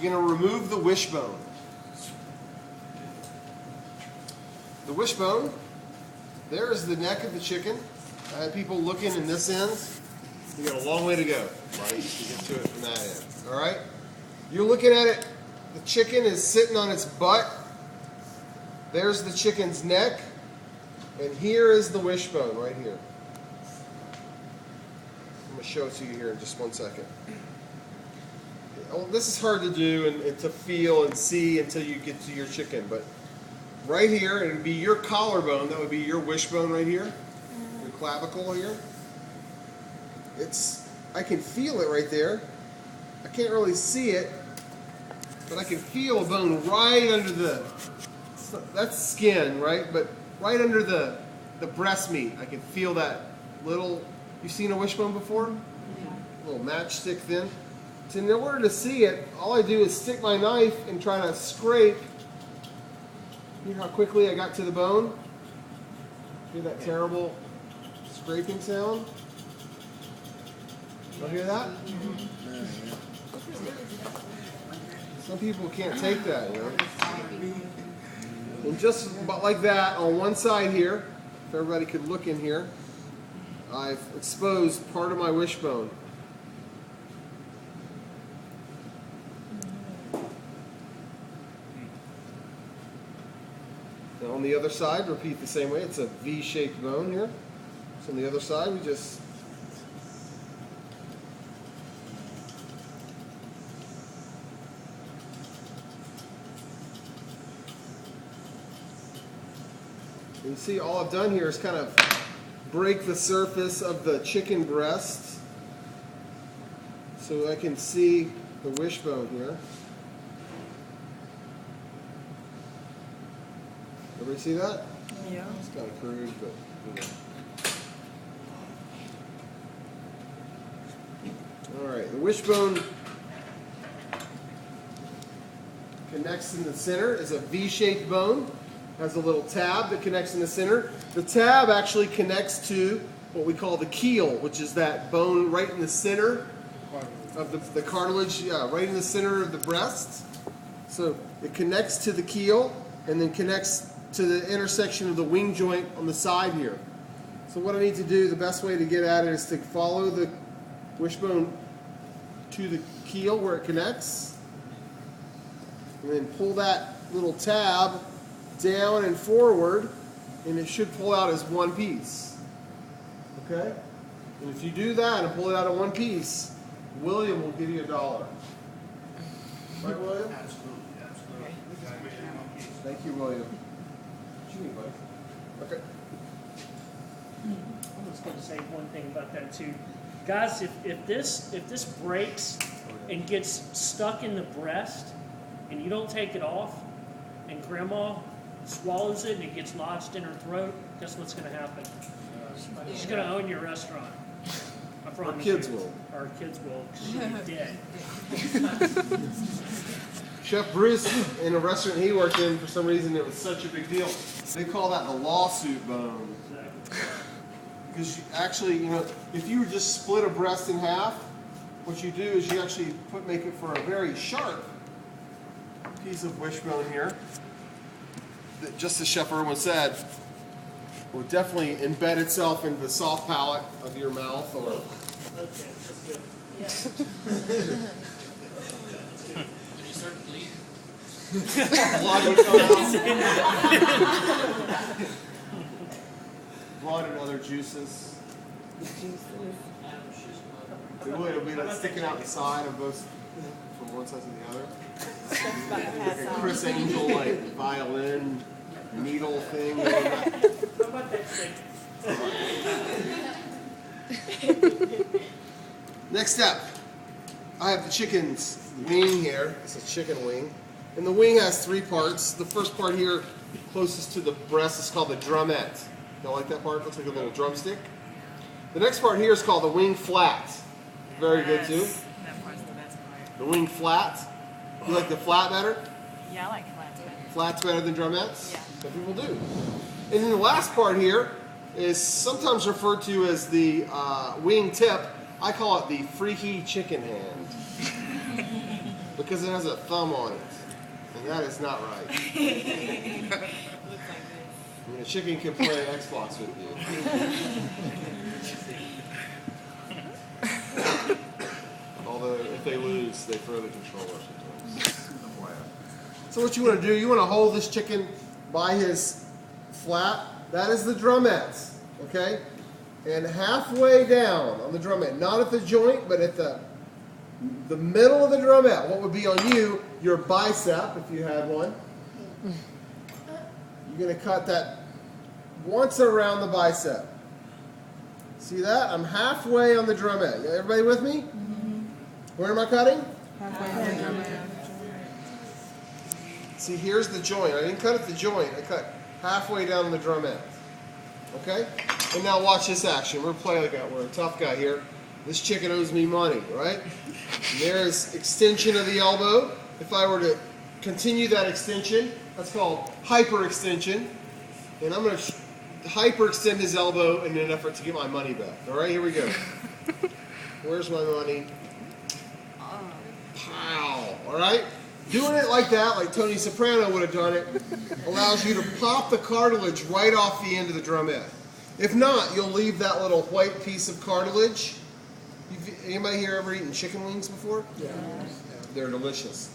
you're going to remove the wishbone. The wishbone, there's the neck of the chicken. I had people looking in this end. You got a long way to go, buddy, to get to it from that end. All right? You're looking at it. The chicken is sitting on its butt. There's the chicken's neck. And here is the wishbone right here. I'm going to show it to you here in just one second. This is hard to do and to feel and see until you get to your chicken, but right here, it would be your collarbone. That would be your wishbone right here, your clavicle here. I can feel it right there. I can't really see it, but I can feel a bone right under that's skin, right? But right under the breast meat, I can feel that little. You've seen a wishbone before? Yeah. A little matchstick thin. So in order to see it, all I do is stick my knife and try to scrape. Hear how quickly I got to the bone? Hear that terrible scraping sound? You hear that? Some people can't take that, you know. And just about like that, on one side here, if everybody could look in here, I've exposed part of my wishbone. Now on the other side, repeat the same way. It's a V-shaped bone here. So on the other side, we just you see all I've done here is kind of break the surface of the chicken breast so I can see the wishbone here. Everybody see that? Yeah. It's kind of crude, but you know. All right, the wishbone connects in the center. Is a V-shaped bone. Has a little tab that connects in the center. The tab actually connects to what we call the keel, which is that bone right in the center of the cartilage, right in the center of the breast. So it connects to the keel and then connects to the intersection of the wing joint on the side here. So what I need to do, the best way to get at it is to follow the wishbone to the keel where it connects, and then pull that little tab down and forward, and it should pull out as one piece. Okay? And if you do that and pull it out in one piece, William will give you $1. Right, William? Absolutely. Thank you, William. What you need, buddy? Okay. I'm just going to say one thing about that too, guys. If this breaks and gets stuck in the breast, and you don't take it off, and Grandma swallows it and it gets lodged in her throat, guess what's going to happen? She's going to own your restaurant. I promise. Our kids you. will. Our kids will. She'll be dead. Chef Bruce, in a restaurant he worked in, for some reason it was such a big deal. They call that the lawsuit bone. Because you actually, you know, if you just split a breast in half, what you do is you actually make it for a very sharp piece of wishbone here. That, just as Chef Irwin said, will definitely embed itself into the soft palate of your mouth. Or Okay, that's good. Did you start to bleed? blood would come out. Blood and other juices. It would. It would be like sticking out the side of both, from one side to the other. Like a Chris Angel like violin needle thing. How about that steak? Next step, I have the chicken's wing here. It's a chicken wing. And the wing has 3 parts. The first part here, closest to the breast, is called the drumette. Y'all like that part? Looks like a little drumstick. The next part here is called the wing flat. Very good too. That part's the best part. The wing flat. You like the flat better? Yeah, I like flats better. Flats better than drumettes? Yeah. Some people do. And then the last part here is sometimes referred to as the wing tip. I call it the freaky chicken hand. because it has a thumb on it. And that is not right. Looks like this. I mean, a chicken can play Xbox with you. Although, if they lose, they throw the controller sometimes. So what you want to do, you want to hold this chicken by his flap. That is the drumette, okay? And halfway down on the drumette, not at the joint, but at the middle of the drumette, what would be on you, your bicep, if you had one. You're going to cut that once around the bicep. See that? I'm halfway on the drumette. Everybody with me? Where am I cutting? Halfway on the drumette. See, here's the joint. I didn't cut at the joint. I cut halfway down the drumette. Okay? And now watch this action. We're playing like we're a tough guy here. This chicken owes me money, right? And there's extension of the elbow. If I were to continue that extension, that's called hyperextension. And I'm going to hyperextend his elbow in an effort to get my money back. All right, here we go. Where's my money? Pow! All right? Doing it like that, like Tony Soprano would have done it, allows you to pop the cartilage right off the end of the drumette. If not, you'll leave that little white piece of cartilage. Anybody here ever eaten chicken wings before? Yeah. They're delicious.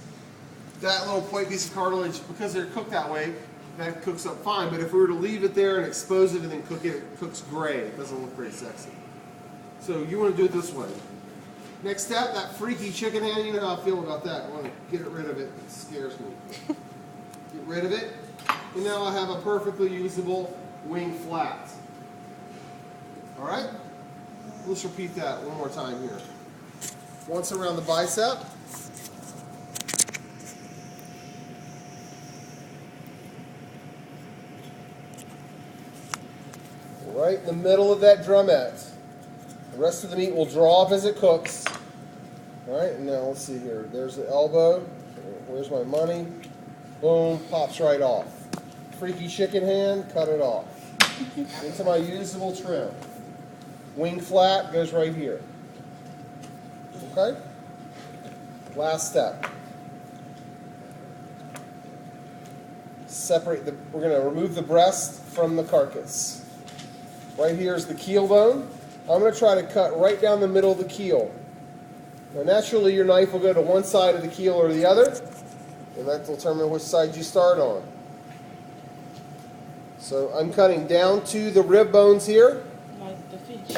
That little white piece of cartilage, because they're cooked that way, that cooks up fine. But if we were to leave it there and expose it and then cook it, it cooks gray. It doesn't look very sexy. So you want to do it this way. Next step, that freaky chicken hand, you know how I feel about that. I want to get rid of it. It scares me. Get rid of it. And now I have a perfectly usable wing flat. All right? Let's repeat that one more time here. Once around the bicep. Right in the middle of that drumette. The rest of the meat will draw up as it cooks. All right, and now let's see here. There's the elbow. Where's my money? Boom, pops right off. Freaky chicken hand, cut it off. Into my usable trim. Wing flat goes right here. Okay? Last step. We're going to remove the breast from the carcass. Right here is the keel bone. I'm going to try to cut right down the middle of the keel. Now naturally your knife will go to one side of the keel or the other, and that will determine which side you start on. So I'm cutting down to the rib bones here. Like the fish.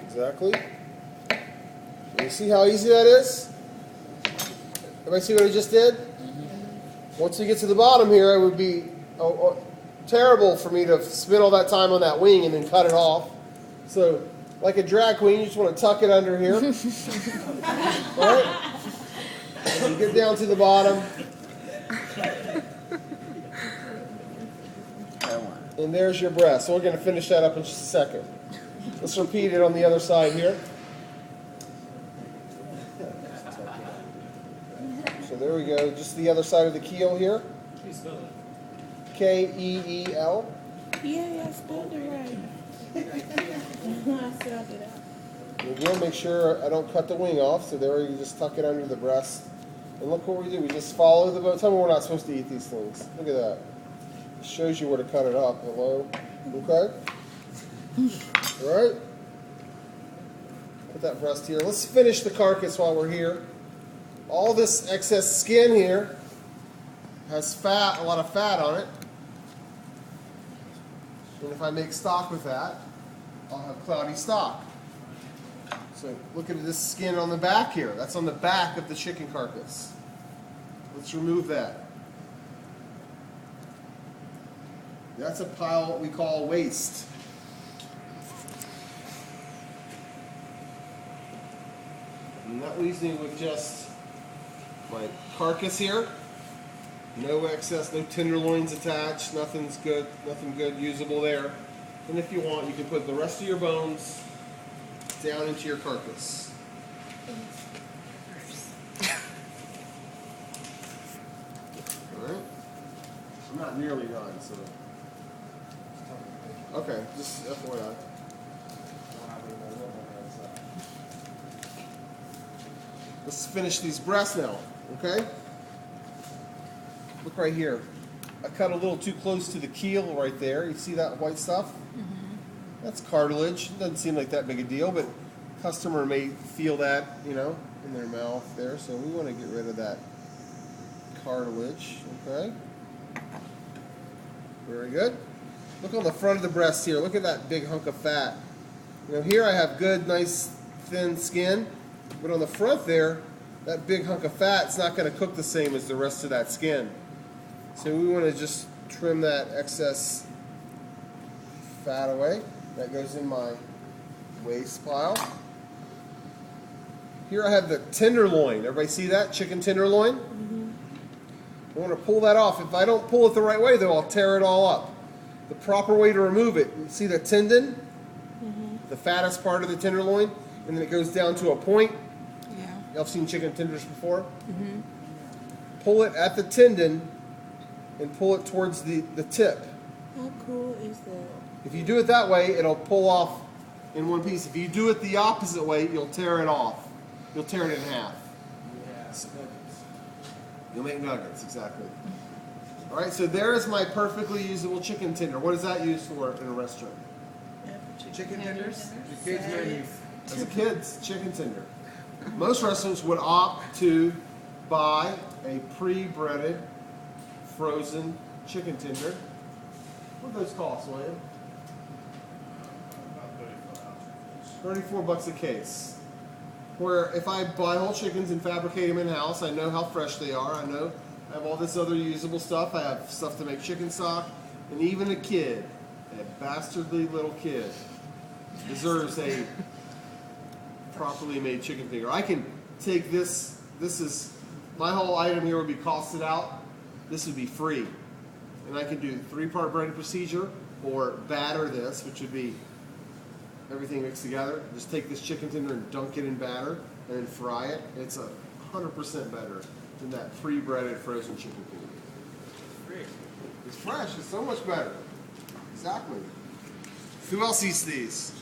Exactly. You see how easy that is? Everybody see what I just did? Once we get to the bottom here, it would be terrible for me to spend all that time on that wing and then cut it off. So, like a drag queen, you just want to tuck it under here. All right? And you get down to the bottom. And there's your breast. So we're going to finish that up in just a second. Let's repeat it on the other side here. So there we go. Just the other side of the keel here. K-E-E-L. Yeah, I spelled it right. I spelled it out. And again, make sure I don't cut the wing off. So there you just tuck it under the breast. And look what we do. We just follow the bone. Tell me we're not supposed to eat these things. Look at that. It shows you where to cut it up. Hello? Okay? All right? Put that breast here. Let's finish the carcass while we're here. All this excess skin here has fat, a lot of fat on it. And if I make stock with that, I'll have cloudy stock. So look at this skin on the back here. That's on the back of the chicken carcass. Let's remove that. That's a pile we call waste. And that leaves me with just my carcass here. No excess, no tenderloins attached, nothing good usable there. And if you want, you can put the rest of your bones down into your carcass. Alright? I'm not nearly done, so. Okay, just FYI. Let's finish these breasts now, okay? Look right here. I cut a little too close to the keel right there. You see that white stuff? That's cartilage. It doesn't seem like that big a deal, but customer may feel that, you know, in their mouth there. So we want to get rid of that cartilage, okay? Very good. Look on the front of the breast here. Look at that big hunk of fat. You know, here I have good, nice, thin skin, but on the front there, that big hunk of fat is not going to cook the same as the rest of that skin. So we want to just trim that excess fat away. That goes in my waste pile. Here I have the tenderloin. Everybody see that? Chicken tenderloin? I want to pull that off. If I don't pull it the right way, though, I'll tear it all up. The proper way to remove it, you see the tendon? The fattest part of the tenderloin, and then it goes down to a point. Yeah. Y'all have seen chicken tenders before? Pull it at the tendon and pull it towards the tip. How cool is that? If you do it that way, it'll pull off in one piece. If you do it the opposite way, you'll tear it off. You'll tear it in half. You'll make nuggets, exactly. All right, so there is my perfectly usable chicken tender. What is that used for in a restaurant? Chicken tenders? The kids' menu. As a kid's chicken tender. Most restaurants would opt to buy a pre-breaded, frozen chicken tender. What do those cost, William? 34 bucks a case. Where if I buy whole chickens and fabricate them in-house, I know how fresh they are. I know I have all this other usable stuff. I have stuff to make chicken stock. And even a kid, a bastardly little kid, deserves a properly made chicken finger. I can take this is, my whole item here would be costed out. This would be free. And I can do 3-part breading procedure or batter this, which would be everything mixed together. Just take this chicken tender and dunk it in batter and then fry it. It's 100% better than that pre-breaded frozen chicken finger. It's fresh. It's so much better. Exactly. Who else eats these?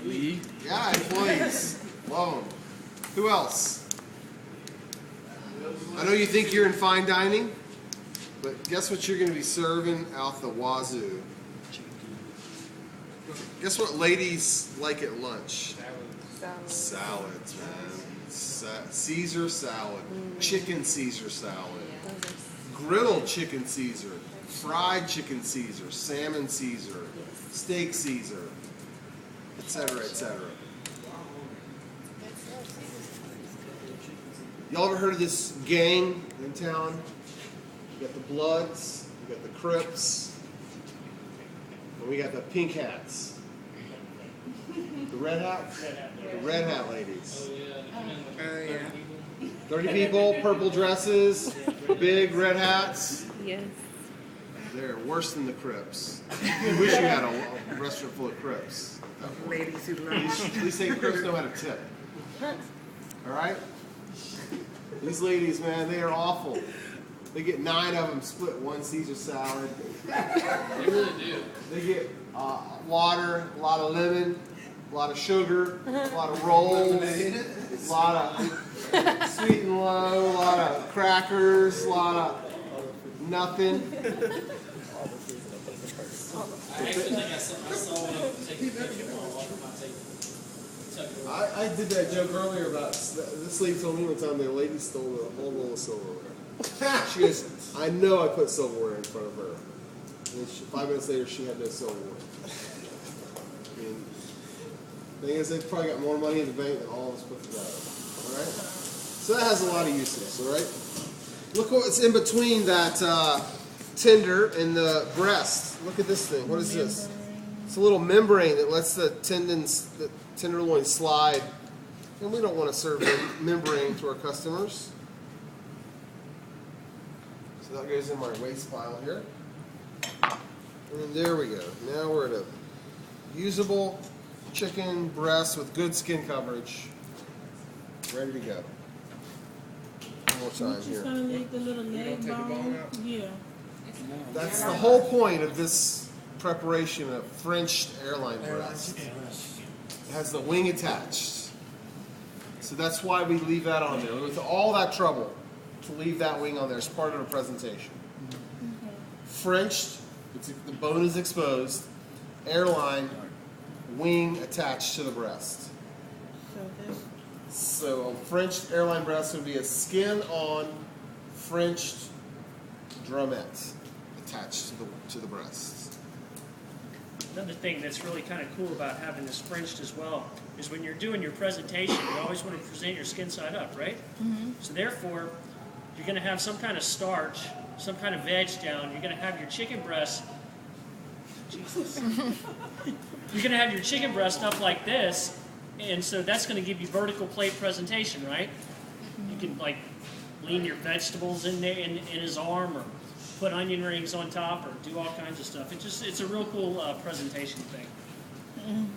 We. Yeah, employees. Love them. Who else? I know you think you're in fine dining, but guess what you're going to be serving out the wazoo? Guess what ladies like at lunch? Salads, man. Caesar salad. Chicken Caesar salad. Grilled chicken Caesar. Fried chicken Caesar. Salmon Caesar. Steak Caesar. Etc., etc. Y'all ever heard of this gang in town? You got the Bloods, you got the Crips, and we got the pink hats. The red hats? The red hat ladies. Oh, yeah. 30 people, purple dresses, big red hats. Yes. They're worse than the Crips. You wish you had a restaurant full of Crips. Ladies who At least they Crips know how to tip. All right? These ladies, man, they are awful. They get 9 of them, split one Caesar salad. They really do. They get water, a lot of lemon, a lot of sugar, a lot of rolls, a lot of sweet and low, a lot of crackers, a lot of nothing. I actually think I saw one of them taking a picture while I walked my table. I did that joke earlier about this lady told me one time the lady stole a whole roll of silverware. She goes, I know I put silverware in front of her. And 5 minutes later, she had no silverware. And the thing is, they've probably got more money in the bank than all of us put together. All right? So that has a lot of uses, all right? Look what's in between that tender and the breast. Look at this thing. What is this? It's a little membrane that lets the tenderloin slide. And we don't want to serve membrane to our customers. So that goes in my waste pile here. And there we go. Now we're at a usable chicken breast with good skin coverage. Ready to go. One more time Just here. gonna leave the little leg take the bone bone. out? Yeah. That's the whole point of this preparation of French airline breast. It has the wing attached. So that's why we leave that on there. With all that trouble to leave that wing on there as part of the presentation. Frenched, the bone is exposed, airline, wing attached to the breast. So this, So a Frenched airline breast would be a skin-on Frenched drumette attached to the breast. Another thing that's really kind of cool about having this Frenched as well is when you're doing your presentation, you always want to present your skin side up, right? So therefore, you're going to have some kind of starch, some kind of veg down. You're going to have your chicken breast. Jesus. You're going to have your chicken breast up like this, and so that's going to give you vertical plate presentation, right? You can like lean your vegetables in there in his arm, or put onion rings on top, or do all kinds of stuff. It's a real cool presentation thing.